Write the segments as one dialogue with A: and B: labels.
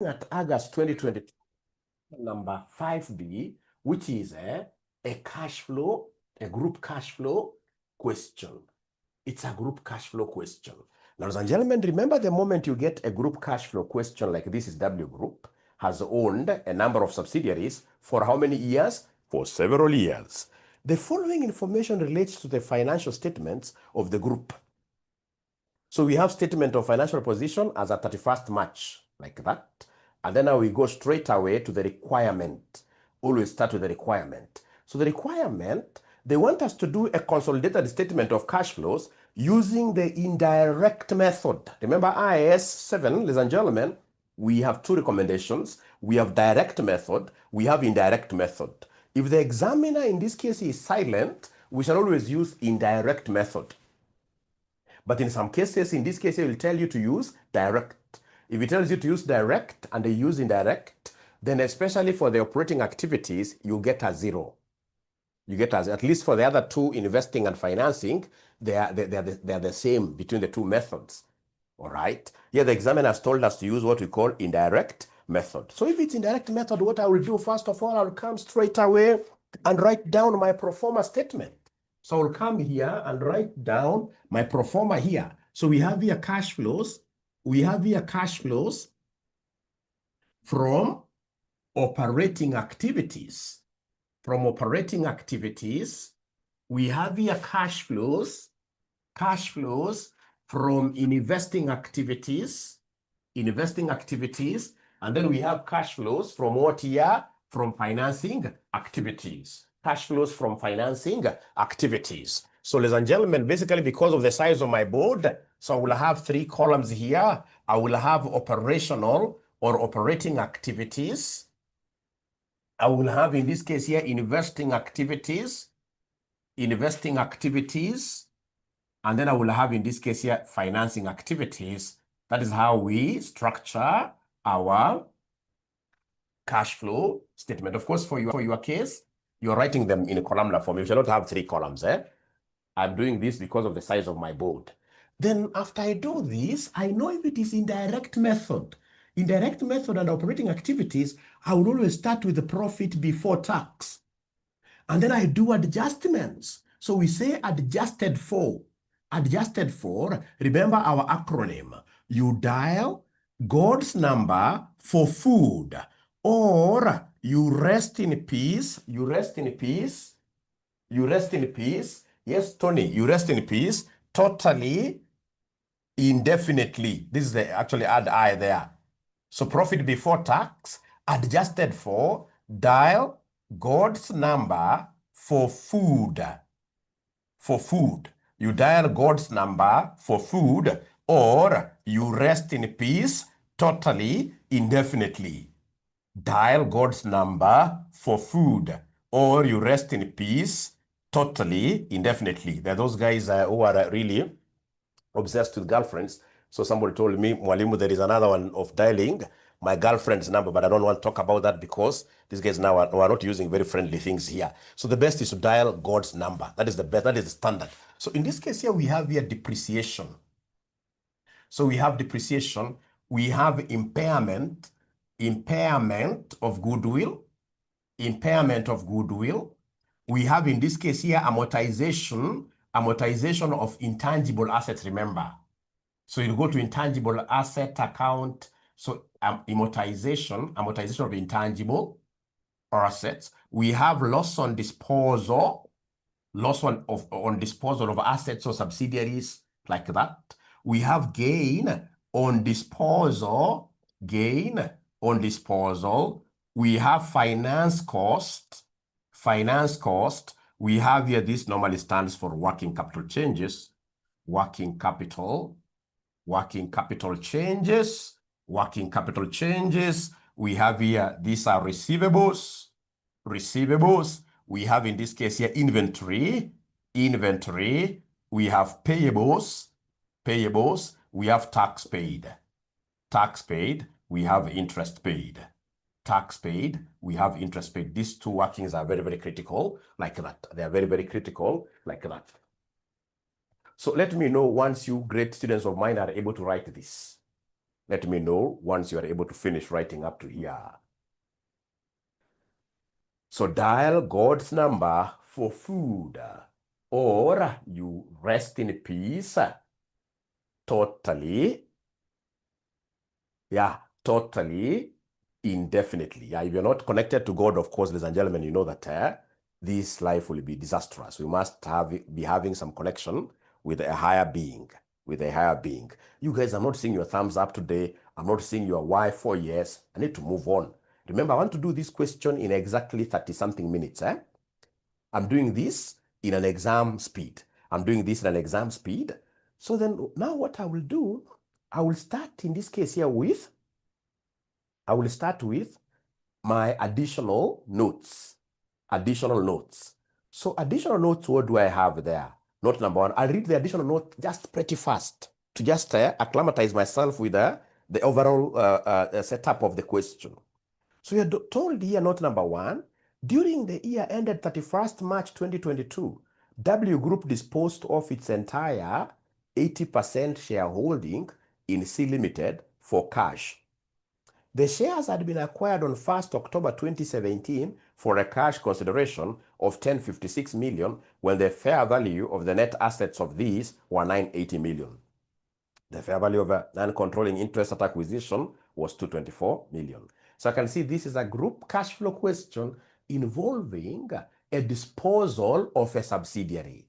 A: at August 2022, number 5B, which is a cash flow, a group cash flow question. It's a group cash flow question. Ladies and gentlemen, remember the moment you get a group cash flow question like this is W Group, has owned a number of subsidiaries for how many years? For several years. The following information relates to the financial statements of the group. So we have statement of financial position as at 31st March, like that. And then now we go straight away to the requirement. Always start with the requirement. So the requirement, they want us to do a consolidated statement of cash flows using the indirect method. Remember IAS 7, ladies and gentlemen, we have two recommendations. We have direct method, we have indirect method. If the examiner in this case is silent, we shall always use indirect method. But in some cases, in this case, it will tell you to use direct. If it tells you to use direct and they use indirect, then especially for the operating activities, you get a 0. You get at least for the other two, investing and financing, they are the same between the two methods. All right. Here, the examiner has told us to use what we call indirect method. So if it's indirect method, what I will do, first of all, I'll come straight away and write down my pro forma statement. So I'll come here and write down my pro forma here. So we have here cash flows. We have here cash flows from operating activities. From operating activities, we have here cash flows from investing activities, and then we have cash flows from what here? From financing activities. Cash flows from financing activities. So ladies and gentlemen, basically because of the size of my board, so I will have 3 columns here. I will have operational or operating activities. I will have in this case here investing activities, and then I will have in this case here financing activities. That is how we structure our cash flow statement. Of course, for your case, you're writing them in a columnar form. You shall not have 3 columns. I'm doing this because of the size of my board. Then after I do this, I know if it is indirect method. Indirect method and operating activities, I will always start with the profit before tax. And then I do adjustments. So we say adjusted for. Adjusted for, remember our acronym. You dial God's number for food, or you rest in peace. You rest in peace. You rest in peace. Yes, Tony, you rest in peace totally, indefinitely. This is the actually add I there. So profit before tax, adjusted for, dial God's number for food. For food. You dial God's number for food, or you rest in peace totally, indefinitely. Dial God's number for food, or you rest in peace totally, indefinitely. There are those guys who are really obsessed with girlfriends. So somebody told me, Mwalimu, there is another one of dialing my girlfriend's number, but I don't want to talk about that because these guys now are not using very friendly things here. So the best is to dial God's number. That is the best, that is the standard. So in this case here, we have here depreciation. So we have depreciation, we have impairment of goodwill, We have in this case here amortization of intangible assets, remember. So you go to intangible asset account. So amortization of intangible assets. We have loss on disposal, on disposal of assets or subsidiaries like that. We have gain on disposal. We have finance cost. We have here, this normally stands for working capital changes. Working capital changes. We have here, these are receivables. We have in this case here inventory. We have payables. We have tax paid. We have interest paid. We have interest paid. These two workings are very, very critical, like that. They are very, very critical, like that. So let me know once you great students of mine are able to write this. Let me know once you are able to finish writing up to here. So dial God's number for food, or you rest in peace totally. Yeah, totally, indefinitely. Yeah, if you're not connected to God, of course, ladies and gentlemen, you know that this life will be disastrous. We must be having some connection with a higher being, You guys, I'm not seeing your thumbs up today. I'm not seeing your why for yes. I need to move on. Remember, I want to do this question in exactly 30-something minutes. I'm doing this in an exam speed. So then now what I will do, I will start in this case here with, my additional notes. So additional notes, what do I have there? Note number one, I'll read the additional note just pretty fast to just acclimatize myself with the overall setup of the question. So you're told here, note number one, during the year ended 31st March 2022, W Group disposed of its entire 80% shareholding in C Limited for cash. The shares had been acquired on 1st October 2017 for a cash consideration of 1056 million when the fair value of the net assets of these were 980 million. The fair value of a non-controlling interest at acquisition was 224 million. So I can see this is a group cash flow question involving a disposal of a subsidiary.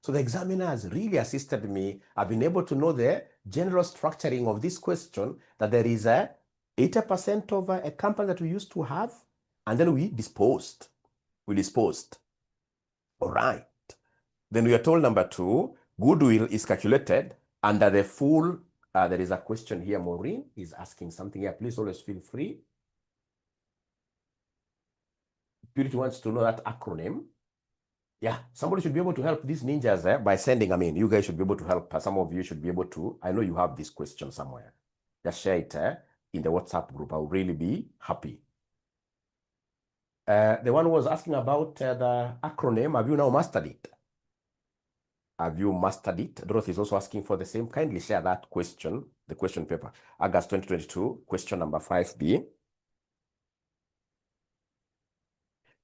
A: So the examiner has really assisted me. I've been able to know the general structuring of this question, that there is a 80% of a company that we used to have, and then we disposed. All right. Then we are told number two, goodwill is calculated under the full, there is a question here, Maureen is asking something here. Please always feel free. Purity wants to know that acronym. Yeah, somebody should be able to help these ninjas by sending, you guys should be able to help. Some of you should be able to, I know you have this question somewhere. Just share it in the WhatsApp group. I will really be happy. The one who was asking about the acronym, have you now mastered it? Dorothy is also asking for the same. Kindly share that question, the question paper. August 2022, question number 5B.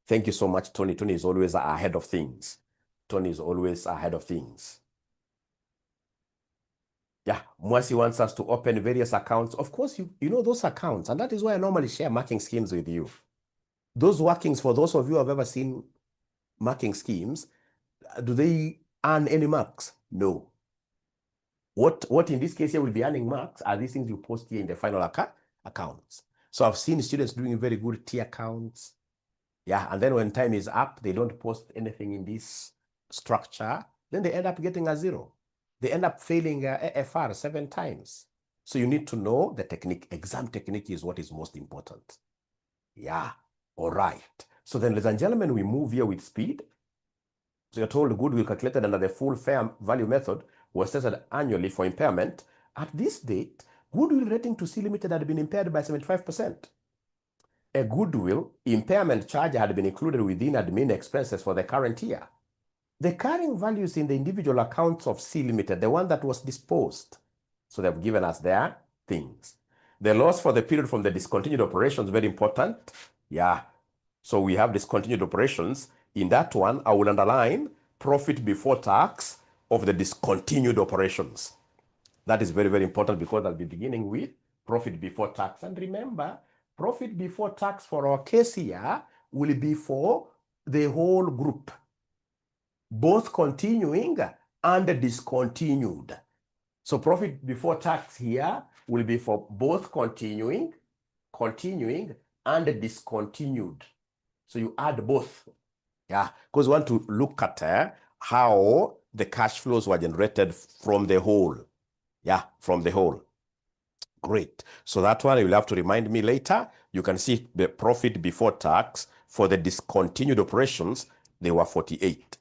A: Thank you so much, Tony. Tony is always ahead of things. Yeah, Mwasi wants us to open various accounts. Of course, you know those accounts, and that is why I normally share marking schemes with you. Those workings, for those of you who have ever seen marking schemes, do they earn any marks? No. What in this case here will be earning marks are these things you post here in the final accounts. So I've seen students doing very good T accounts. Yeah, and then when time is up, they don't post anything in this structure, then they end up getting a 0. They end up failing AFR 7 times. So you need to know the technique. Exam technique is what is most important. Yeah, all right. So then, ladies and gentlemen, we move here with speed. So you're told goodwill calculated under the full fair value method was tested annually for impairment. At this date, goodwill rating to C Limited had been impaired by 75%. A goodwill impairment charge had been included within admin expenses for the current year. The carrying values in the individual accounts of C Limited, the one that was disposed. So they've given us their things. The loss for the period from the discontinued operations, very important. Yeah. So we have discontinued operations. In that one, I will underline profit before tax of the discontinued operations. That is very, very important because I'll be beginning with profit before tax. And remember, profit before tax for our case here will be for the whole group, both continuing and discontinued. So profit before tax here will be for both continuing and discontinued. So you add both. Yeah, because we want to look at how the cash flows were generated from the whole. Yeah, from the whole. Great. So that one you will have to remind me later. You can see the profit before tax for the discontinued operations, they were 48.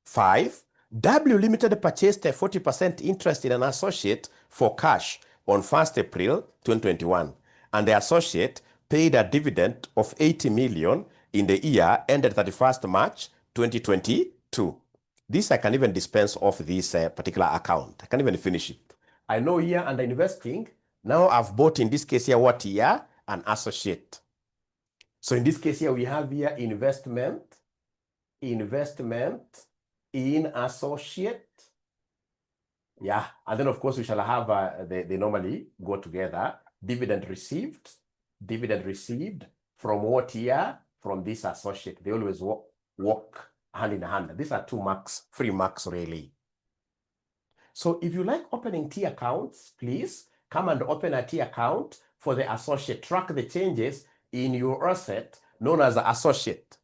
A: 5. W Limited purchased a 40% interest in an associate for cash on 1st April 2021, and the associate paid a dividend of 80 million in the year ended 31st March 2022. This I can even dispense off this particular account. I can even finish it. I know here under investing, now I've bought in this case here what here? An associate. So in this case here, we have here investment in associate. Yeah, and then of course we shall have, they normally go together. Dividend received from what here? From this associate. They always work hand in hand. These are 2 marks, 3 marks really. So if you like opening T accounts, please come and open a T account for the associate. Track the changes in your asset known as the associate.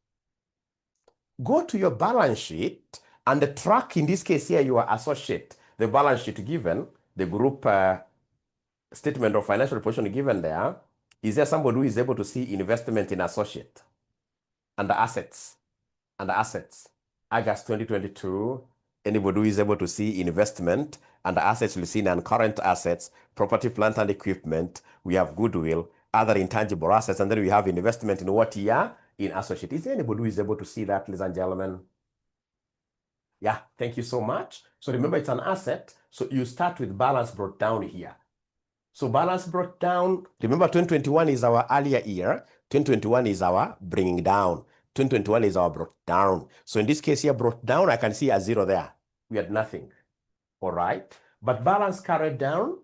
A: Go to your balance sheet and track, in this case here, your associate. The balance sheet given, the group statement of financial position given there. Is there somebody who is able to see investment in associate? And the assets. August 2022. Anybody who is able to see investment and the assets will see non-current assets, property, plant, and equipment. We have goodwill, other intangible assets, and then we have investment in what year? In associate. Is there anybody who is able to see that, ladies and gentlemen? Yeah, thank you so much. So remember, it's an asset. So you start with balance brought down here. So balance brought down, remember 2021 is our earlier year. 2021 is our bringing down. 2021 is our brought down. So in this case here, brought down, I can see a 0 there. We had nothing. All right. But balance carried down.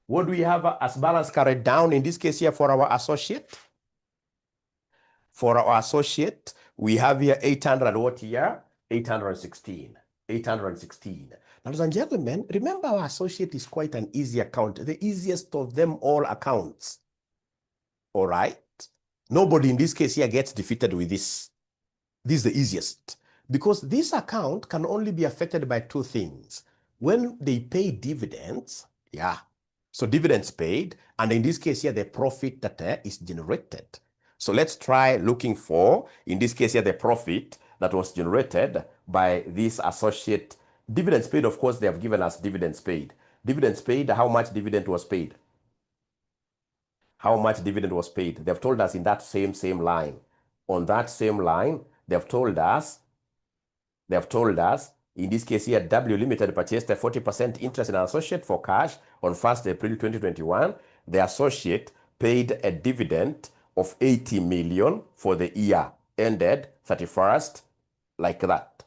A: What do we have as balance carried down in this case here for our associate? For our associate, we have here 800 what year? 816. 816. Ladies and gentlemen, remember our associate is quite an easy account, the easiest of them all accounts. All right? Nobody in this case here gets defeated with this. This is the easiest. Because this account can only be affected by 2 things. When they pay dividends, yeah. So dividends paid, and in this case here, the profit that is generated. So let's try looking for, in this case here, the profit that was generated by this associate. Dividends paid, of course, they have given us dividends paid. Dividends paid, how much dividend was paid? How much dividend was paid? They've told us in that same line. On that same line, they've told us, in this case here, W Limited purchased a 40% interest in an associate for cash on 1st April 2021. The associate paid a dividend of 80 million for the year ended 31st, like that.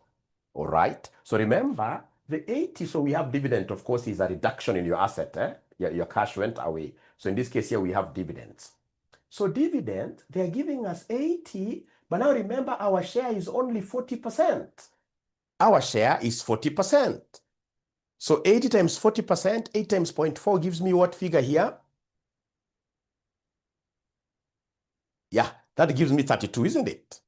A: All right. So remember, the 80, so we have dividend, of course, is a reduction in your asset. Your cash went away. So in this case here, we have dividends. So dividend, they're giving us 80, but now remember, our share is only 40%. Our share is 40%. So 80 times 40%, 8 times 0.4 gives me what figure here? Yeah, that gives me 32, isn't it?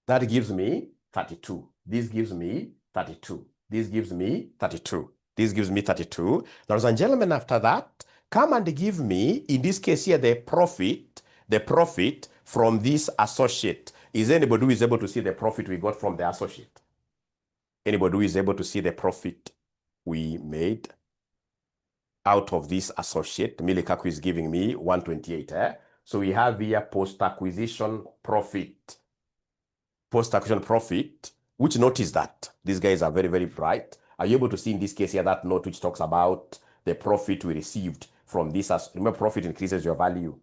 A: That gives me 32. This gives me 32. This gives me 32. This gives me 32. Ladies and gentlemen, after that, come and give me, in this case here, the profit from this associate. Is anybody who is able to see the profit we got from the associate? Anybody who is able to see the profit we made out of this associate? Milikaku is giving me 128. So we have here post-acquisition profit. Post-acquisition profit. Which note is that? These guys are very, very bright. Are you able to see in this case here that note which talks about the profit we received from this? Remember, profit increases your value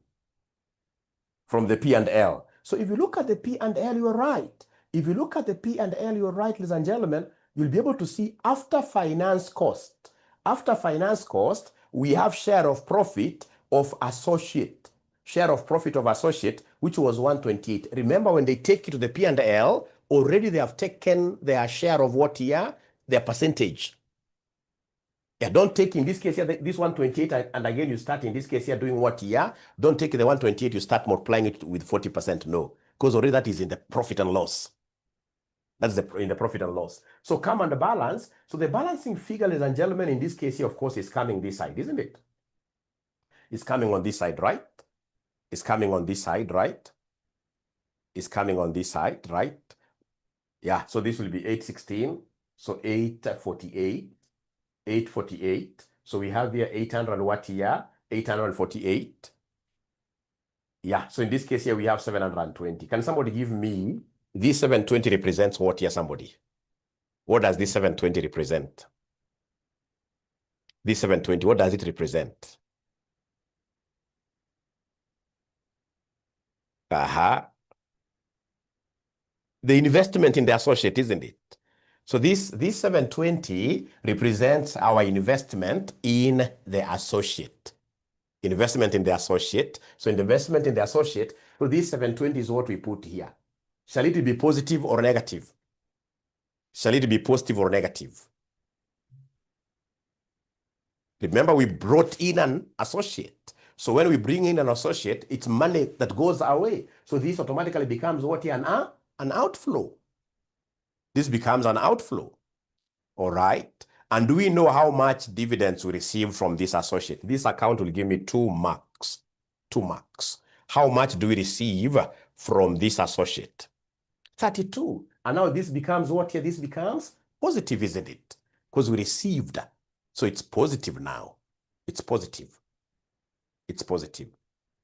A: from the P&L. So if you look at the P&L, you're right. If you look at the P&L, you're right, ladies and gentlemen, you'll be able to see after finance cost. After finance cost, we have share of profit of associate. Share of profit of associate, which was 128. Remember, when they take it to the P&L, already they have taken their share of what here? Their percentage. Yeah, don't take in this case here, this 128, and again you start in this case here doing what here? Don't take the 128, you start multiplying it with 40%. No, because already that is in the profit and loss. That's in the profit and loss. So come on the balance. So the balancing figure, ladies and gentlemen, in this case here, of course, is coming this side, isn't it? It's coming on this side, right? It's coming on this side, right? It's coming on this side, right? Yeah, so this will be 816. So 848. 848. So we have here 800 what here? 848. Yeah, so in this case here, we have 720. Can somebody give me, this 720 represents what here, somebody? What does this 720 represent? This 720, what does it represent? The investment in the associate, isn't it? So this 720 represents our investment in the associate. Investment in the associate. So investment in the associate, so this 720 is what we put here. Shall it be positive or negative? Shall it be positive or negative? Remember, we brought in an associate. So when we bring in an associate, it's money that goes away. So this automatically becomes what here? An outflow. This becomes an outflow. All right. And do we know how much dividends we receive from this associate? This account will give me 2 marks. 2 marks. How much do we receive from this associate? 32. And now this becomes what here? This becomes positive, isn't it? Because we received. So it's positive now. It's positive. It's positive.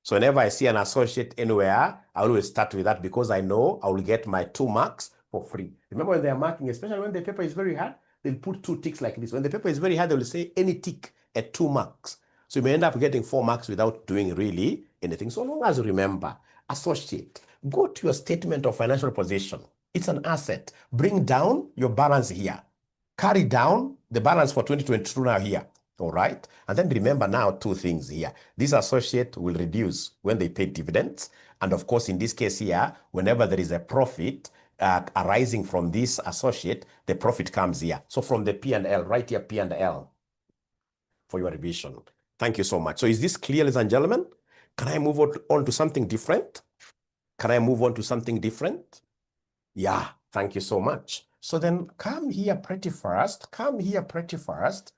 A: So whenever I see an associate anywhere, I always start with that because I know I will get my 2 marks for free. Remember when they are marking, especially when the paper is very hard, they'll put 2 ticks like this. When the paper is very hard, they will say any tick at 2 marks. So you may end up getting 4 marks without doing really anything. So long as you remember, associate, go to your statement of financial position. It's an asset. Bring down your balance here. Carry down the balance for 2022 now here. All right. And then remember now 2 things here. This associate will reduce when they pay dividends. And of course, in this case here, whenever there is a profit arising from this associate, the profit comes here. So from the P&L, right here, P&L for your revision. Thank you so much. So is this clear, ladies and gentlemen? Can I move on to something different? Can I move on to something different? Yeah, thank you so much. So then come here pretty fast, come here pretty fast,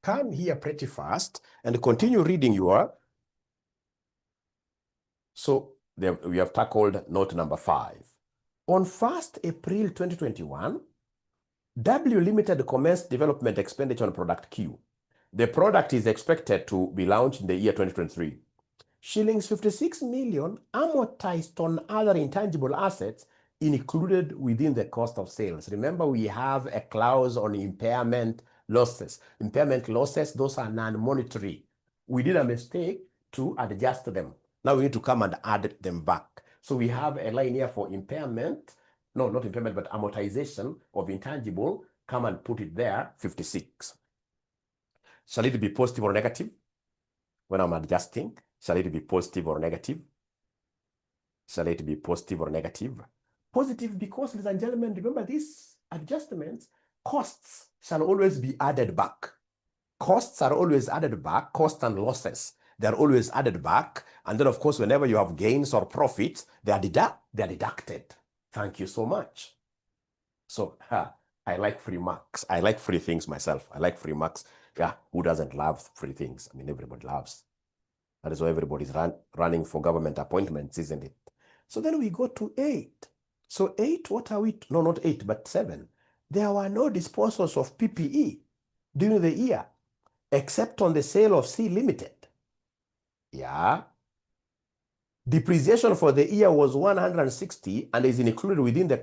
A: come here pretty fast, and continue reading your. So we have tackled note number 5. On 1st April 2021, W Limited commenced development expenditure on product Q. The product is expected to be launched in the year 2023. Shillings 56 million amortized on other intangible assets included within the cost of sales. Remember, we have a clause on impairment losses. Impairment losses, those are non-monetary. We did a mistake to adjust them. Now we need to come and add them back. So we have a line here for impairment. No, not impairment, but amortization of intangible. Come and put it there, 56. Shall it be positive or negative? When I'm adjusting, shall it be positive or negative? Shall it be positive or negative? Positive because, ladies and gentlemen, remember these adjustments, costs shall always be added back. Costs are always added back, costs and losses. They are always added back. And then, of course, whenever you have gains or profits, they are deducted. Thank you so much. So, I like free marks. I like free things myself. I like free marks. Yeah, who doesn't love free things? I mean, everybody loves. That is why everybody's running for government appointments, isn't it? So then we go to 8. So 8, what are we? No, not 8, but 7. There were no disposals of PPE during the year, except on the sale of C Limited. Yeah. Depreciation for the year was 160 and is included within the...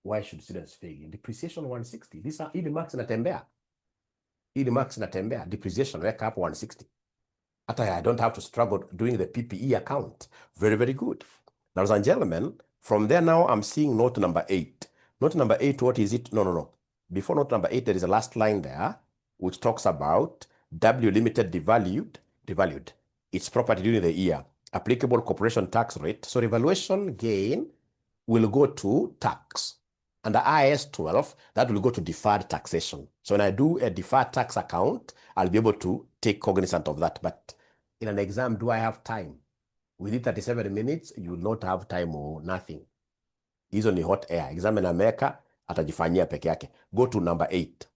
A: Why should students fail? Depreciation 160. These are marks inatembea. Marks inatembea. Depreciation, wake up 160. I don't have to struggle doing the PPE account. Very, very good. Ladies and gentlemen, from there now I'm seeing note number 8. Note number 8, what is it? No. Before note number 8, there is a last line there, which talks about W Limited devalued its property during the year. Applicable corporation tax rate. So revaluation gain will go to tax. Under IAS 12, that will go to deferred taxation. So when I do a deferred tax account, I'll be able to take cognizance of that. But in an exam, do I have time? Within 37 minutes, you will not have time or nothing. Hizo ni hot air. Examiner America atajifanyia peke yake. Go to number 8.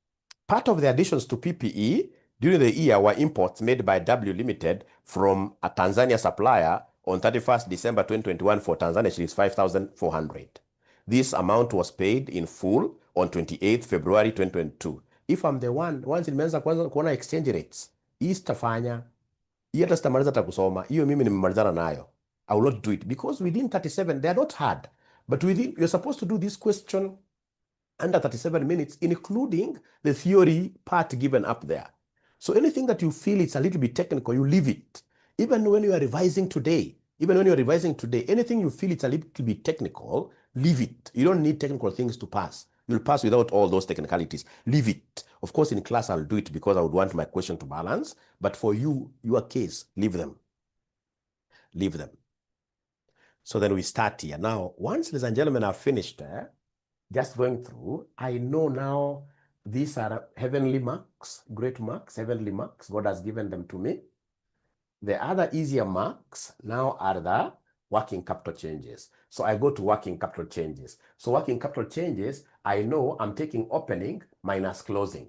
A: Part of the additions to PPE during the year were imports made by W Limited from a Tanzania supplier on 31st December 2021 for Tanzania shillings 5,400. This amount was paid in full on 28th February 2022. If I'm the one, once nimeanza kuona exchange rates, istafanya, hiyo hata sitamaliza hata kusoma, hiyo mimi nimemalizana nayo. I will not do it because within 37, they are not hard. But within, you're supposed to do this question under 37 minutes, including the theory part given up there. So anything that you feel it's a little bit technical, you leave it. Even when you are revising today, anything you feel it's a little bit technical, leave it. You don't need technical things to pass. You'll pass without all those technicalities. Leave it. Of course, in class, I'll do it because I would want my question to balance. But for you, your case, leave them. Leave them. So then we start here. Now, once, ladies and gentlemen, I've finished just going through, I know now these are heavenly marks, great marks, heavenly marks. God has given them to me. The other easier marks now are the working capital changes. So I go to working capital changes. So working capital changes, I know I'm taking opening minus closing.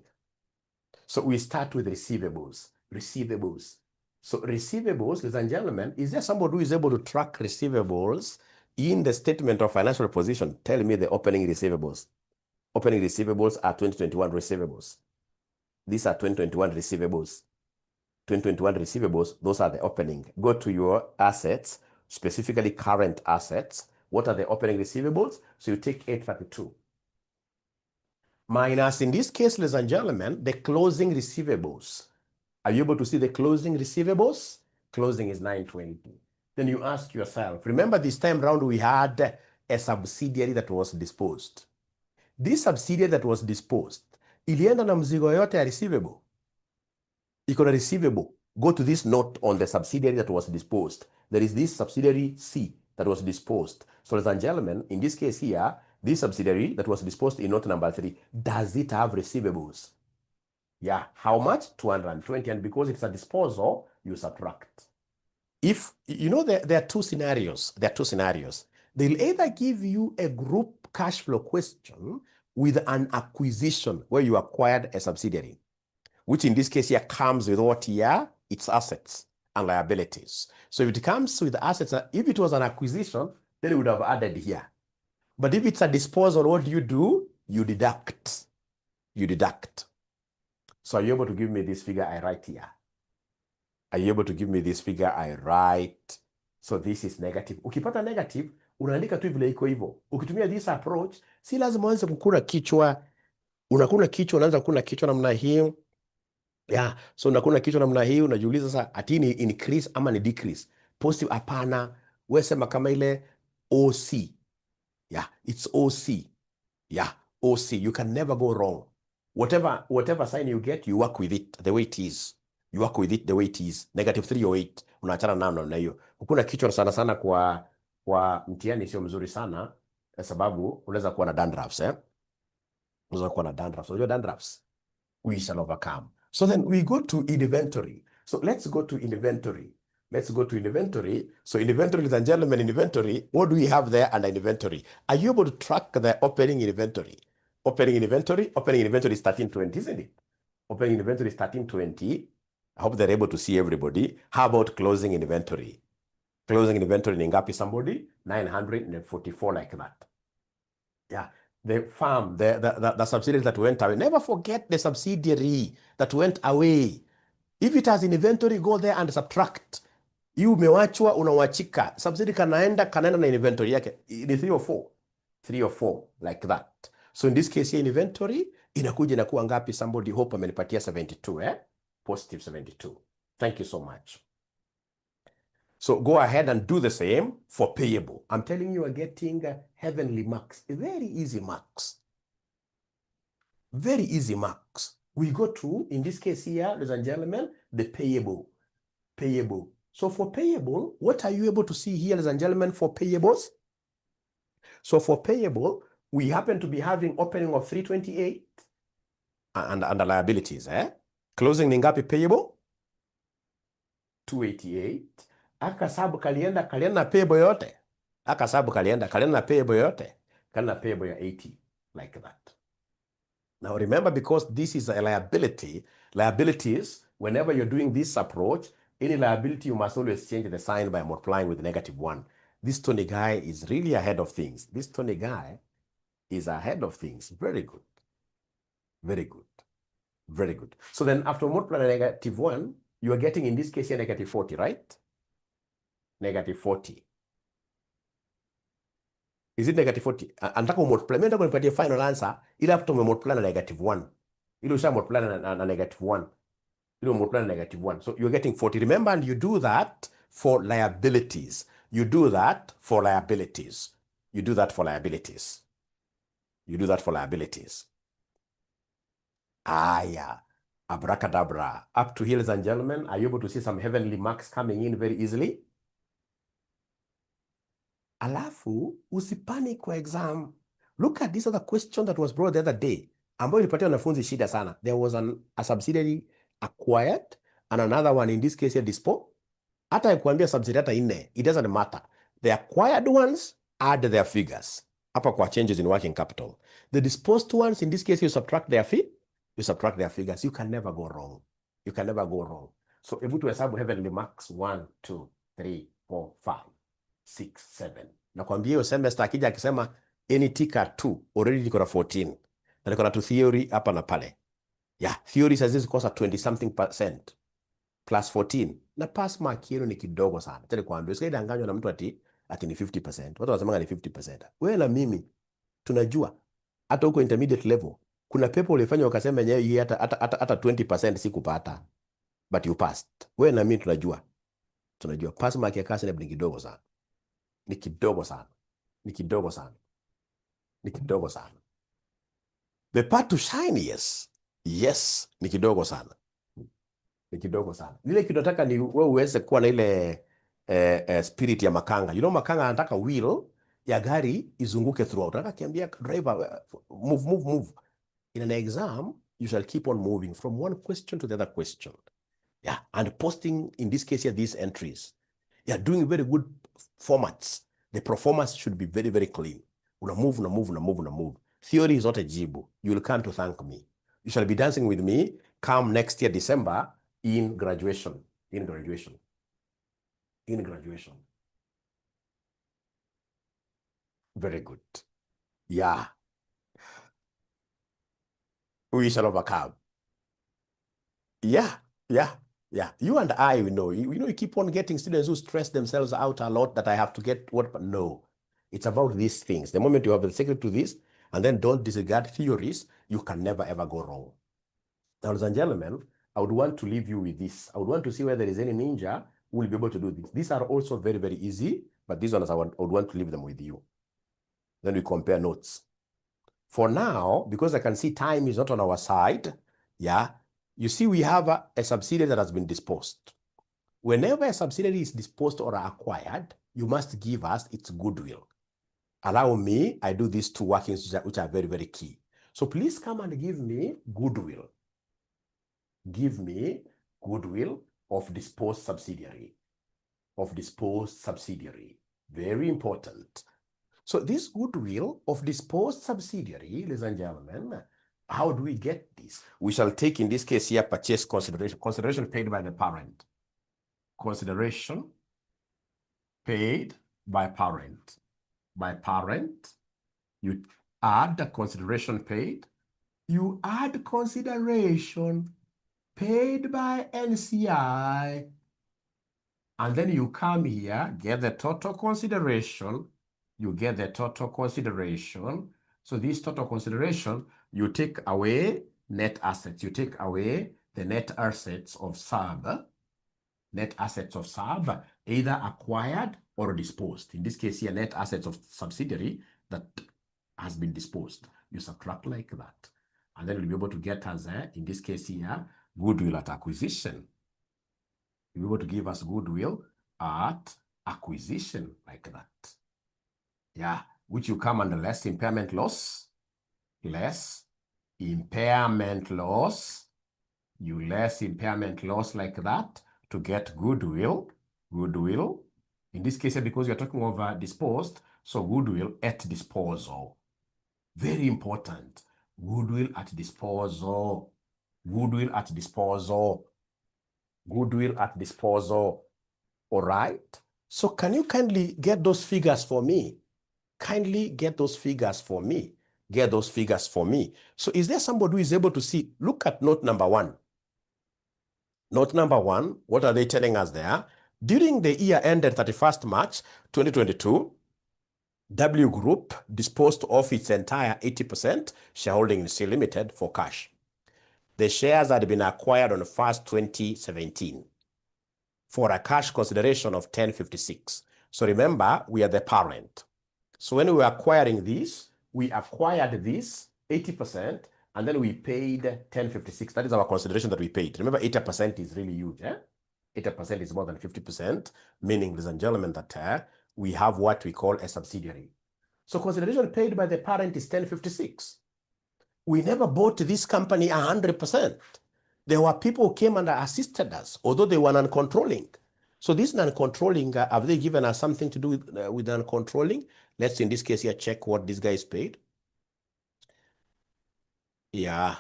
A: So we start with receivables. Receivables. So receivables, ladies and gentlemen, is there somebody who is able to track receivables in the statement of financial position? Tell me the opening receivables. Opening receivables are 2021 receivables. These are 2021 receivables. 2021 receivables, those are the opening. Go to your assets, specifically current assets. What are the opening receivables? So you take 832. Minus, in this case, ladies and gentlemen, the closing receivables. Are you able to see the closing receivables? Closing is 920. Then you ask yourself, remember this time round we had a subsidiary that was disposed. This subsidiary that was disposed, ilienda na mzigo yote ya receivable. Iko na receivable. Go to this note on the subsidiary that was disposed. There is this subsidiary C that was disposed. So ladies and gentlemen, in this case here, this subsidiary that was disposed in note number 3, does it have receivables? Yeah, how much? 220. And because it's a disposal, you subtract. If, you know, there are two scenarios. They'll either give you a group cash flow question with an acquisition where you acquired a subsidiary, which in this case here comes with what here? Its assets and liabilities. So if it comes with assets, if it was an acquisition, then it would have added here. But if it's a disposal, what do? You deduct. You deduct. So are you able to give me this figure I write here? Are you able to give me this figure I write? So this is negative. Ukipata negative, unaandika tu vile iko hivyo. Ukitumia this approach, si lazima uanze kukuna kichwa. Unakuna kichwa, unaanza kukuna kichwa namna hii. Yeah, so unakuna kichwa namna hii, unajiuliza sasa ati ni increase ama ni decrease. Positive hapana, wewe sema kama ile OC. Yeah, it's OC. Yeah, OC. You can never go wrong. Whatever sign you get, you work with it the way it is. You work with it the way it is. Negative 308, unaachana nao na hiyo. Ukuna kichwa sana sana kwa mtihani sio mzuri sana, sababu unaweza kuwa na dandruffs, Unaweza kuwa na dandruffs. Unajua dandruffs? We shall overcome. So then we go to inventory. So let's go to inventory. So inventory, ladies and gentlemen, inventory, what do we have there under inventory? Are you able to track the opening inventory? Opening inventory is 1320, isn't it? Opening inventory is 1320. I hope they're able to see everybody. How about closing inventory? Closing inventory ni ngapi somebody? 944, like that. Yeah. The farm, the subsidiary that went away. Never forget the subsidiary that went away. If it has an inventory, go there and subtract. You umewachwa, unawachika. Subsidiary kanaenda na inventory yake. Ni 3 or 4. 3 or 4, like that. So in this case here, inventory, inakuwa ngapi somebody? Hope amenipatia 72, Positive 72. Thank you so much. So go ahead and do the same for payable. I'm telling you, are getting heavenly marks. Very easy marks. Very easy marks. We go to, in this case here, ladies and gentlemen, the payable. Payable. So for payable, what are you able to see here, ladies and gentlemen, for payables? So for payable, we happen to be having opening of 328 and the liabilities. Closing ni ngapi payable? 288. Akasabu kalienda na payable yote. Akasabu kalienda na payable yote. Kalina payable ya 80, like that. Now remember, because this is a liability, liabilities, whenever you're doing this approach, any liability, you must always change the sign by multiplying with -1. This Tony guy is really ahead of things. This Tony guy is ahead of things. Very good. Very good. Very good. So then after multiplying -1, you are getting, in this case here, -40, right? -40. Is it negative 40? Anataka umultiply. Mimi nataka unipatie final answer ile hapo tumemultiply na negative 1. Ile usha multiply na negative 1. Ile multiply na negative 1. So you're getting 40. Remember, and you do that for liabilities. You do that for liabilities. You do that for liabilities. You do that for liabilities. Yeah. Abracadabra. Up to here, ladies and gentlemen. Are you able to see some heavenly marks coming in very easily? Alafu, usipanic kwa exam. Look at this other question that was brought the other day. Ambayo ilipatia wanafunzi shida sana. There was a subsidiary acquired and another one, in this case here, disposed. Hata ikuambia subsidiary hata ine, it doesn't matter. The acquired ones add their figures. Hapa kwa changes in working capital. The disposed ones, in this case, you subtract their fee, you subtract their figures. You can never go wrong. You can never go wrong. So, able to hesabu heavenly marks 1, 2, 3, 4, 5, 6, 7. Na kuambia hiyo semester akija akisema any ticker 2, already niko na 14. Na niko na tu theory hapa na pale. Yeah, theory says kosa 20 something % plus 14. Na pass mark yenu ni kidogo sana. Tena kuambia usikidanganywa na mtu ati ni 50%. Watu wanasema ni 50%. Wewe na mimi tunajua hata huko intermediate level kuna pepo ulifanya ukasema yenyewe hii hata 20% sikupata. But you passed. Wewe na mimi tunajua. Tunajua pass mark ya kasi ni kidogo sana. Ni kidogo sana. Ni kidogo sana. Ni kidogo sana. The part to shine, yes. Yes, ni kidogo sana. Ni kidogo sana. Lile kinataka ni wewe uweze kuwa na ile spirit ya makanga. You know makanga anataka wheel ya gari izunguke throughout. Anataka kiambia driver move. In an exam, you shall keep on moving from one question to the other question. Yeah, and posting, in this case here, these entries. Yeah, doing very good formats. The performance should be very, very clean. Una move. Theory is not a jibu. You will come to thank me. You shall be dancing with me come next year, December, in graduation. In graduation. Very good. Yeah. We shall overcome. Yeah. You and I, we know. You keep on getting students who stress themselves out a lot that I have to get what. No. It's about these things. The moment you have the secret to this, and then don't disregard theories, you can never, ever go wrong. Now, ladies and gentlemen, I would want to leave you with this. I would want to see whether there is any ninja who will be able to do this. These are also very, very easy, but these ones I would want to leave them with you. Then we compare notes. For now, because I can see time is not on our side, yeah, you see we have a subsidiary that has been disposed. Whenever a subsidiary is disposed or acquired, you must give us its goodwill. Allow me, I do these two workings which are very, very key. So please come and give me goodwill. Give me goodwill of disposed subsidiary. Very important. So this goodwill of disposed subsidiary, ladies and gentlemen, how do we get this? We shall take, in this case here, purchase consideration paid by the parent. Consideration paid by parent. By parent, you add the consideration paid. You add consideration paid by NCI. And then you come here, get the total consideration. You get the total consideration. So this total consideration, you take away net assets. You take away the net assets of sub. Net assets of sub, either acquired or disposed. In this case here, net assets of subsidiary that has been disposed. You subtract like that. And then you'll be able to get us, in this case here, goodwill at acquisition. You'll be able to give us goodwill at acquisition like that. Yeah, which you come under less impairment loss. Less impairment loss. You less impairment loss like that to get goodwill. Goodwill. In this case, because you're talking over disposed, so goodwill at disposal. Very important. Goodwill at disposal. Goodwill at disposal. Goodwill at disposal. All right. So can you kindly get those figures for me? Kindly get those figures for me. Get those figures for me. So is there somebody who is able to see? Look at note number 1. Note number 1, what are they telling us there? During the year ended 31st March 2022, W Group disposed of its entire 80% shareholding in C Limited for cash. The shares had been acquired on 1st 2017 for a cash consideration of 1056. So remember, we are the parent. So when we were acquiring this, we acquired this 80%, and then we paid 1056. That is our consideration that we paid. Remember, 80% is really huge. 80% is more than 50%, meaning, ladies and gentlemen, that we have what we call a subsidiary. So consideration paid by the parent is 1056. We never bought this company 100%. There were people who came and assisted us, although they were non-controlling. So this non-controlling, have they given us something to do with non-controlling? Let's, in this case here, check what this guy is paid. Yeah.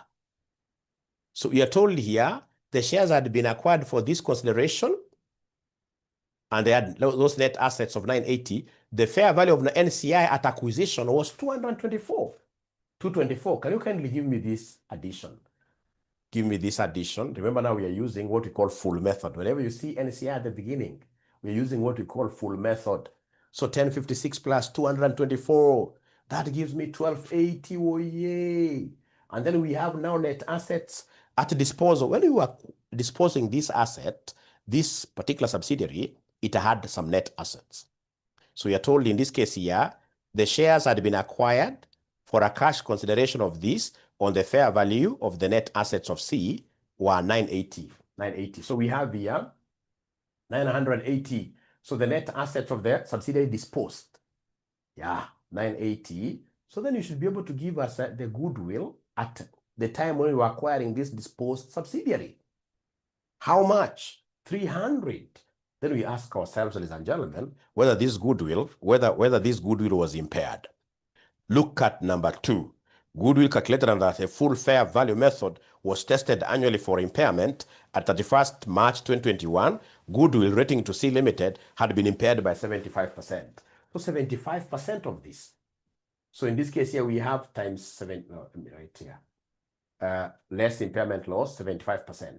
A: So we are told here, the shares had been acquired for this consideration, and they had those net assets of 980. The fair value of the NCI at acquisition was 224. 224. Can you kindly give me this addition? Give me this addition. Remember, now we are using what we call full method. Whenever you see NCI at the beginning, we're using what we call full method. So 1056 plus 224, that gives me 1280. Oh, yay. And then we have now net assets at disposal. When we were disposing this asset, this particular subsidiary, it had some net assets. So we are told in this case here, the shares had been acquired for a cash consideration of this on the fair value of the net assets of C were 980. 980. So we have here 980. So the net assets of the subsidiary disposed. Yeah, 980. So then you should be able to give us the goodwill at the time when we were acquiring this disposed subsidiary. How much? 300. Then we ask ourselves, ladies and gentlemen, whether this goodwill was impaired. Look at number 2. Goodwill calculated under a full fair value method was tested annually for impairment. At 31st March 2021, goodwill rating to C Limited had been impaired by 75%. So 75% of this. So in this case here, we have times 7, no, right here. Less impairment loss, 75%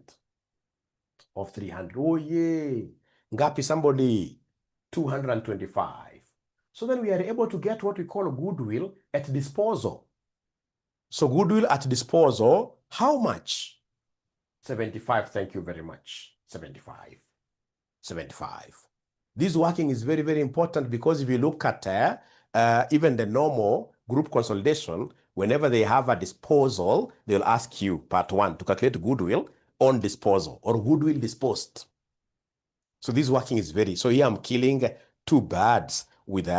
A: of 300. Oh, yay. Ngapi somebody? 225. So then we are able to get what we call goodwill at disposal. So goodwill at disposal, how much? 75, thank you very much. 75. 75. This working is very, very important, because if you look at even the normal group consolidation, whenever they have a disposal, they'll ask you, part 1, to calculate goodwill on disposal or goodwill disposed. So this working is very, so here I'm killing 2 birds with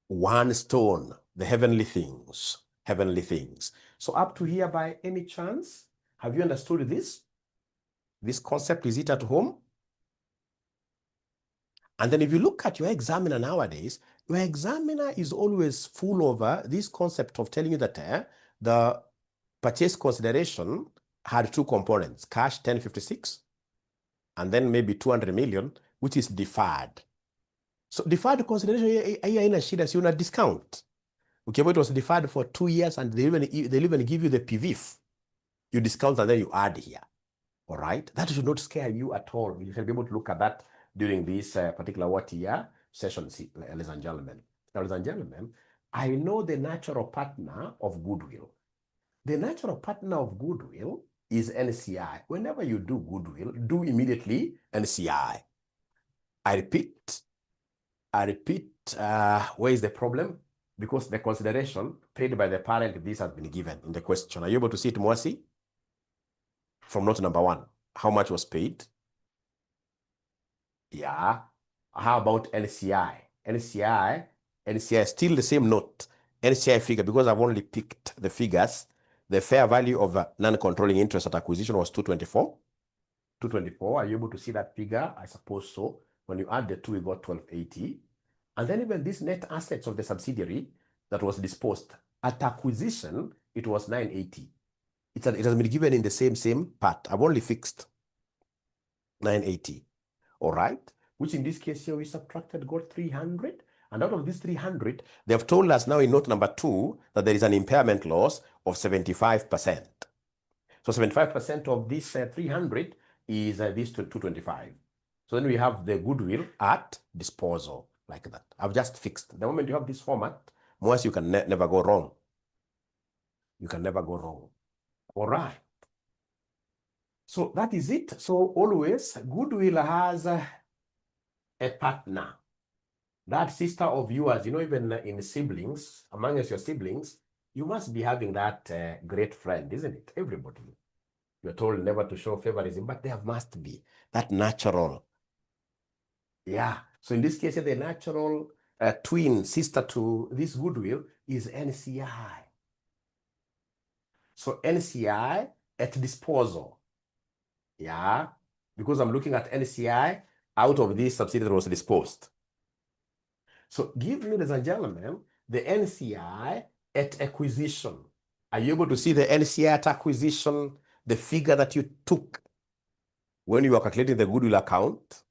A: one stone, the heavenly things. Heavenly things. So up to here, by any chance, have you understood this? This concept, is it at home? And then if you look at your examiner nowadays, your examiner is always full of this concept of telling you that the purchase consideration had 2 components, cash 1056, and then maybe 200 million, which is deferred. So deferred consideration here in a shida, so you discount. Okay, but it was deferred for 2 years, and they'll even give you the PVF. You discount and then you add here. All right? That should not scare you at all. You should be able to look at that during this particular what-year session, ladies and gentlemen. Now, ladies and gentlemen, I know the natural partner of goodwill. The natural partner of goodwill is NCI. Whenever you do goodwill, do immediately NCI. I repeat, where is the problem? Because the consideration paid by the parent, this has been given in the question. Are you able to see it, Mwasi? From note number 1, how much was paid? Yeah. How about NCI? NCI still the same note. NCI figure, because I've only picked the figures. The fair value of non-controlling interest at acquisition was 224. 224, are you able to see that figure? I suppose so. When you add the 2, we got 1280. And then even these net assets of the subsidiary that was disposed at acquisition, it was 980. It has been given in the same part. I've only fixed 980. All right. Which in this case here we subtracted, got 300. And out of this 300, they have told us now in note number 2 that there is an impairment loss of 75%. So 75% of this 300 is this 225. So then we have the goodwill at disposal. like that. I've just fixed. The moment you have this format, more you can never go wrong. You can never go wrong. All right. So that is it. So always goodwill has a partner. That sister of yours, even in siblings, amongst your siblings, you must be having that great friend, isn't it? Everybody. You're told never to show favoritism, but there must be that natural. Yeah. So in this case, the natural twin sister to this goodwill is NCI. So NCI at disposal. Yeah. Because I'm looking at NCI out of this subsidiary that was disposed. So give me, ladies and gentlemen, the NCI at acquisition. Are you able to see the NCI at acquisition, the figure that you took when you were calculating the goodwill account?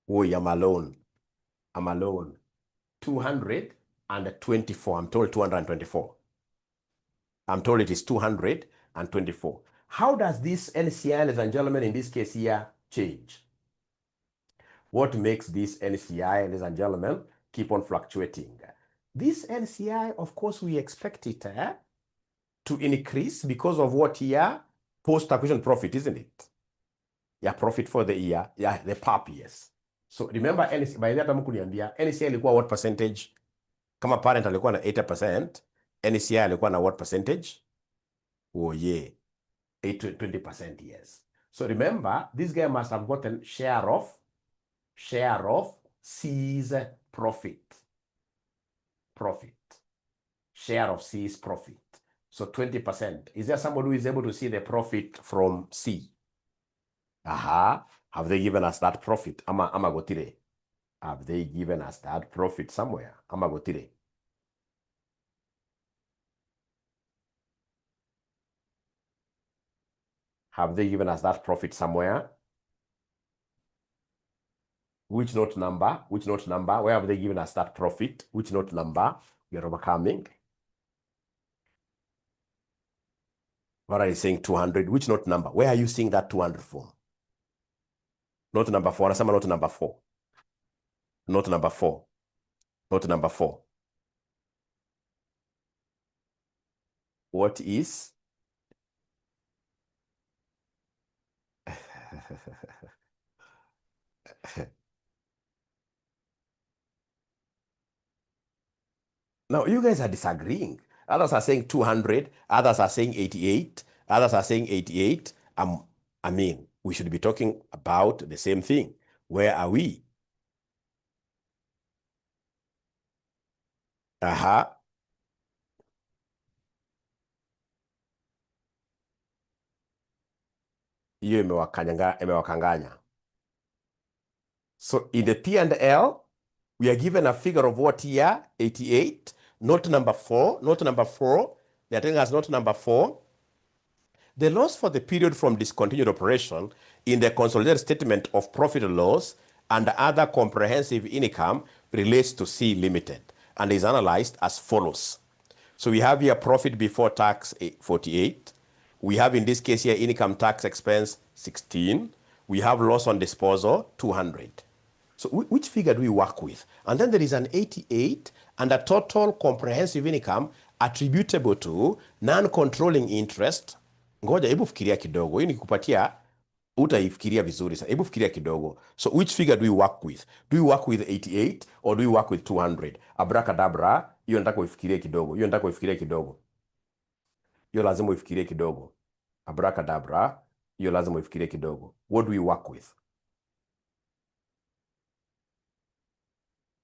A: Oh, I'm alone. 224. I'm told 224. I'm told it is 224. How does this NCI, ladies and gentlemen, in this case here, change? What makes this NCI, ladies and gentlemen, keep on fluctuating? This NCI, of course, we expect it to increase because of what here? Post-acquisition profit, isn't it? Yeah, profit for the year. Yeah, the PAP, yes. So remember, NCI, by that time kuniambia, NCI ilikuwa what percentage? Kama parent alikuwa na 80%, NCI alikuwa na what percentage? Oh yeah, 20%, yes. So remember, this guy must have gotten share of C's profit. Share of C's profit. So 20%. Is there somebody who is able to see the profit from C? Aha. Have they given us that profit? Ama gotire. Have they given us that profit somewhere? Ama gotire. Have they given us that profit somewhere? Which note number? Which note number? Where have they given us that profit? Which note number? We are overcoming. What are you saying? 200. Which note number? Where are you seeing that 200 from? Note number 4. Nasema note number 4. Note number 4. Note number 4. What is? Now, you guys are disagreeing. Others are saying 200. Others are saying 88. Others are saying 88. I mean, we should be talking about the same thing. Where are we? Aha. Hiyo imewakanganya. So in the P&L, we are given a figure of what here? 88. Note number 4. Note number 4. They are telling us note number 4. The loss for the period from discontinued operation in the consolidated statement of profit or loss and other comprehensive income relates to C Limited and is analyzed as follows. So we have here profit before tax 48. We have in this case here income tax expense 16. We have loss on disposal 200. So which figure do we work with? And then there is an 88 and a total comprehensive income attributable to non-controlling interest. Ngoja, hebu fikiria kidogo. Hii nikikupatia utaifikiria vizuri sana. Hebu fikiria kidogo. So which figure do we work with? Do we work with 88 or do we work with 200? Abracadabra, hiyo nataka uifikirie kidogo. Hiyo nataka uifikirie kidogo. Hiyo lazima uifikirie kidogo. Abracadabra, hiyo lazima uifikirie kidogo. What do we work with?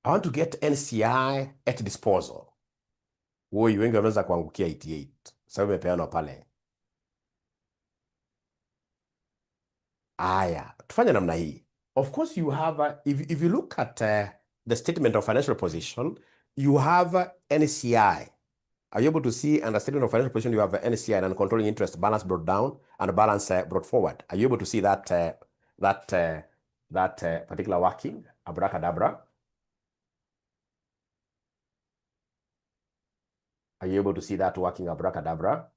A: I want to get NCI at disposal. Woi, wengi wanaweza kuangukia 88. Sababu imepeanwa pale. Aya, tufanye namna hii. Of course, you have, if you look at the statement of financial position, you have NCI. Are you able to see under statement of financial position, you have NCI and controlling interest balance brought down and balance brought forward? Are you able to see that particular working? Abracadabra. Are you able to see that working? Abracadabra.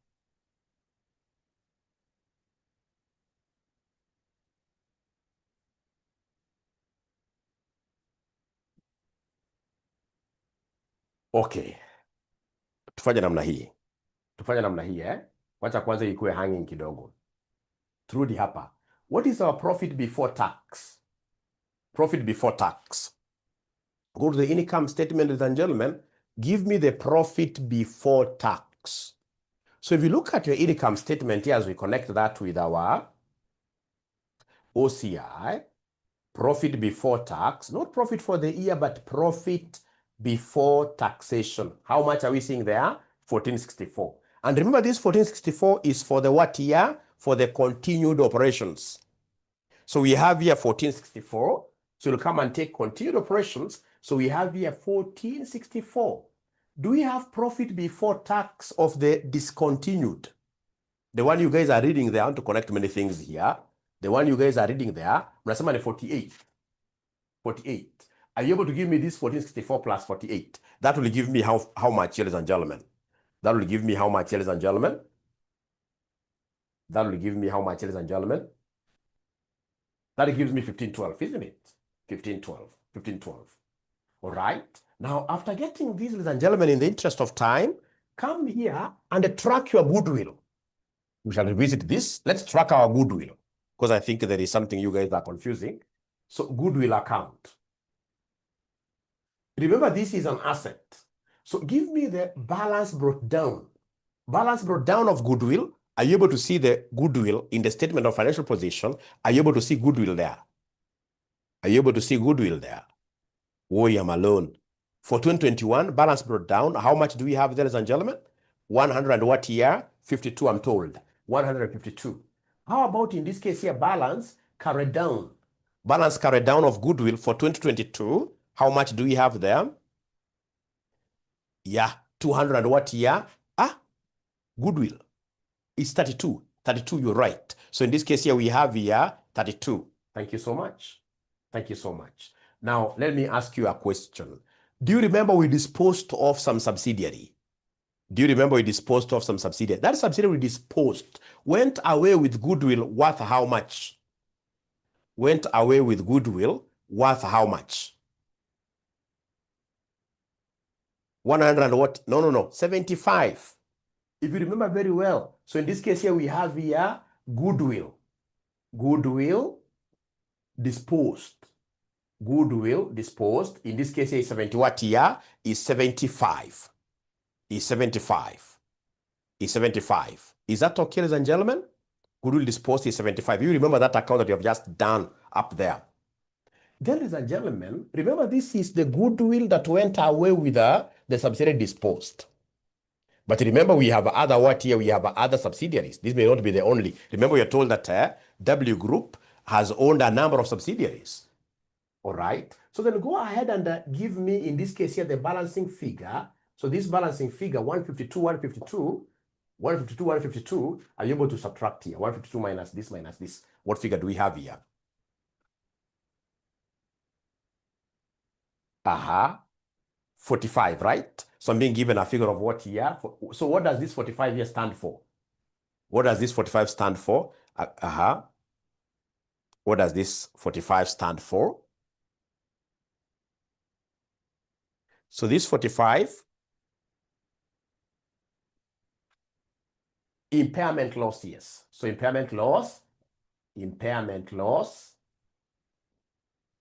A: Okay. Tufanye namna hii. Wacha kwanza ikuwe hanging kidogo. Turudi hapa. What is our profit before tax? Profit before tax. Go to the income statement, ladies and gentlemen. Give me the profit before tax. So if you look at your income statement here, as we connect that with our OCI, profit before tax, not profit for the year, but profit before taxation. How much are we seeing there? 1464. And remember, this 1464 is for the what year? For the continued operations. So we have here 1464. So you'll come and take continued operations. So we have here 1464. Do we have profit before tax of the discontinued? The one you guys are reading there, I want to connect many things here. The one you guys are reading there, mnasema ni 48. 48. Are you able to give me this 1464 plus 48? That will give me how much, ladies and gentlemen? That will give me how much, ladies and gentlemen? That will give me how much, ladies and gentlemen? That gives me 1512, isn't it? 1512. All right. Now, after getting these, ladies and gentlemen, in the interest of time, come here and track your goodwill. We shall revisit this. Let's track our goodwill, because I think there is something you guys are confusing. So, goodwill account. Remember, this is an asset. So, give me the balance brought down. Balance brought down of goodwill. Are you able to see the goodwill in the statement of financial position? Are you able to see goodwill there? Are you able to see goodwill there? Oh, I'm alone. For 2021, balance brought down. How much do we have there, ladies and gentlemen? 100 and what year? 52, I'm told. 152. How about in this case here, balance carried down? Balance carried down of goodwill for 2022. How much do we have there? Yeah, 200 and what year? Goodwill is 32. 32, you're right. So in this case here, we have here 32. Thank you so much. Thank you so much. Now, let me ask you a question. Do you remember we disposed of some subsidiary? Do you remember we disposed of some subsidiary? That subsidiary we disposed went away with goodwill worth how much? Went away with goodwill worth how much? 100 and what? No. 75. If you remember very well. So in this case here, we have here goodwill. Goodwill disposed. Goodwill disposed. In this case here is 70. What year? Is 75. Is 75. Is 75. Is that okay, ladies and gentlemen? Goodwill disposed is 75. You remember that account that you have just done up there. Then, ladies and gentlemen, remember this is the goodwill that went away with the subsidiary disposed. But remember, we have other what here? We have other subsidiaries. This may not be the only. Remember, we are told that W Group has owned a number of subsidiaries. All right. So then go ahead and give me, in this case here, the balancing figure. So this balancing figure, 152, 152, 152, 152, are you able to subtract here? 152 minus this. What figure do we have here? 45, right? So I'm being given a figure of what here? So what does this 45 here stand for? What does this 45 stand for? What does this 45 stand for? So this 45, impairment loss, yes. So impairment loss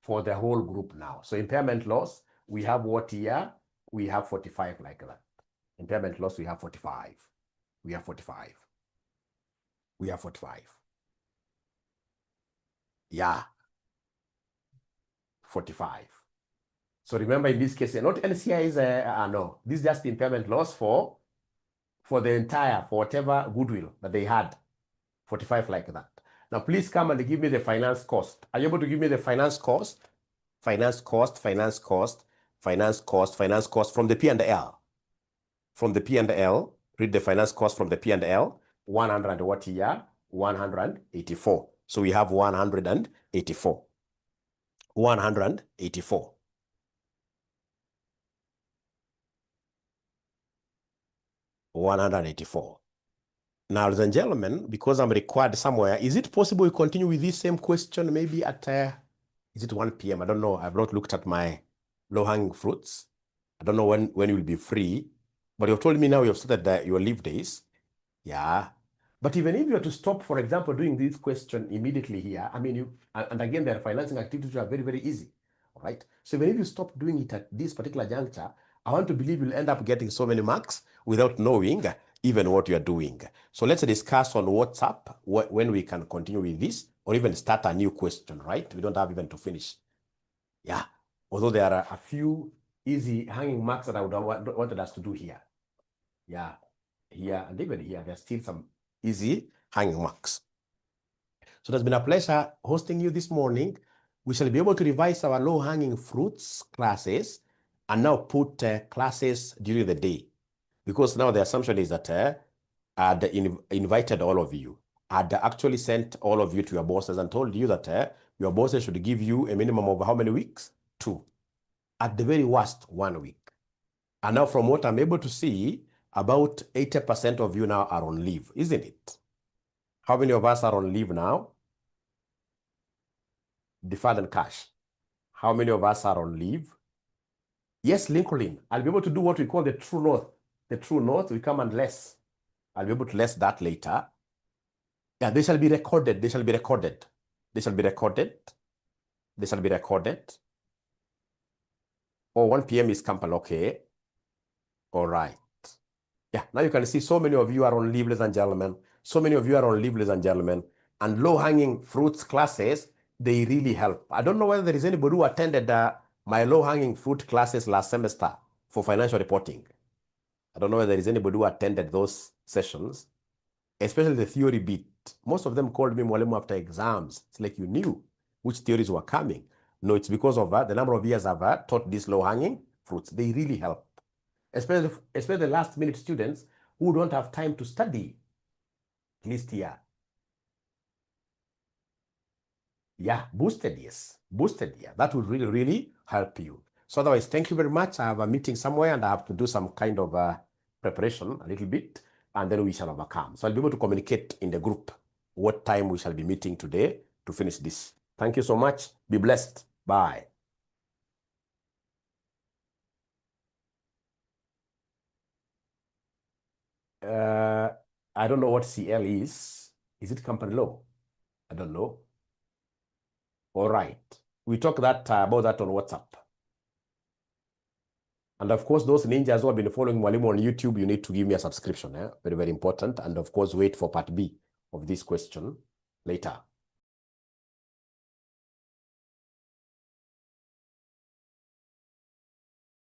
A: for the whole group now. So impairment loss, we have what here? We have 45 like that. Impairment loss, we have 45. We have 45. We have 45. Yeah. 45. So remember in this case, not NCI is no. This is just impairment loss for the entire, for whatever goodwill that they had. 45 like that. Now please come and give me the finance cost. Are you able to give me the finance cost? Finance cost from the P&L. From the P&L, read the finance cost from the P&L. 100 and what year? 184. So we have 184. 184. 184. Now, ladies and gentlemen, because I'm required somewhere, is it possible we continue with this same question maybe at, is it 1 p.m.? I don't know. I've not looked at my low-hanging fruits. I don't know when you'll be free, but you've told me now you've started your leave days. Yeah. But even if you are to stop, for example, doing this question immediately here, I mean, and again, there are financing activities that are very, very easy, all right? So even if you stop doing it at this particular juncture, I want to believe you'll end up getting so many marks without knowing even what you're doing. So let's discuss on WhatsApp when we can continue with this, or even start a new question, right? We don't have even to finish. Yeah, although there are a few easy hanging marks that I would have wanted us to do here. Yeah, here and even here, there's still some easy hanging marks. So it has been a pleasure hosting you this morning. We shall be able to revise our low-hanging fruits classes and now put classes during the day. Because now the assumption is that I'd invited all of you. I'd actually sent all of you to your bosses and told you that your bosses should give you a minimum of how many weeks? 2. At the very worst, 1 week. And now from what I'm able to see, about 80% of you now are on leave, isn't it? How many of us are on leave now? Deferred and cash. How many of us are on leave? Yes, Lincoln. I'll be able to do what we call the true north. The true north, we come and less. I'll be able to less that later. Yeah, they shall be recorded. They shall be recorded. They shall be recorded. They shall be recorded. Oh, 1 p.m. is Kampala, okay. All right. Yeah, now you can see so many of you are on leave, ladies and gentlemen. So many of you are on leave, ladies and gentlemen. And low-hanging fruits classes, they really help. I don't know whether there is anybody who attended my low-hanging fruit classes last semester for financial reporting. I don't know whether there is anybody who attended those sessions, especially the theory bit. Most of them called me Mwalimu after exams. It's like you knew which theories were coming. No, it's because of the number of years I've taught these low-hanging fruits. They really help. Especially the last-minute students who don't have time to study. At least here. Yeah, boosted, yes. Boosted, yeah. That would really, really help you. So otherwise, thank you very much. I have a meeting somewhere and I have to do some kind of preparation a little bit, and then we shall overcome. So I'll be able to communicate in the group what time we shall be meeting today to finish this. Thank you so much. Be blessed. Bye. I don't know what CL is. Is it company law? I don't know. All right. We talk about that on WhatsApp. And of course, those ninjas who have been following Mwalimu on YouTube, you need to give me a subscription. Very, very important. And of course, wait for part B of this question later.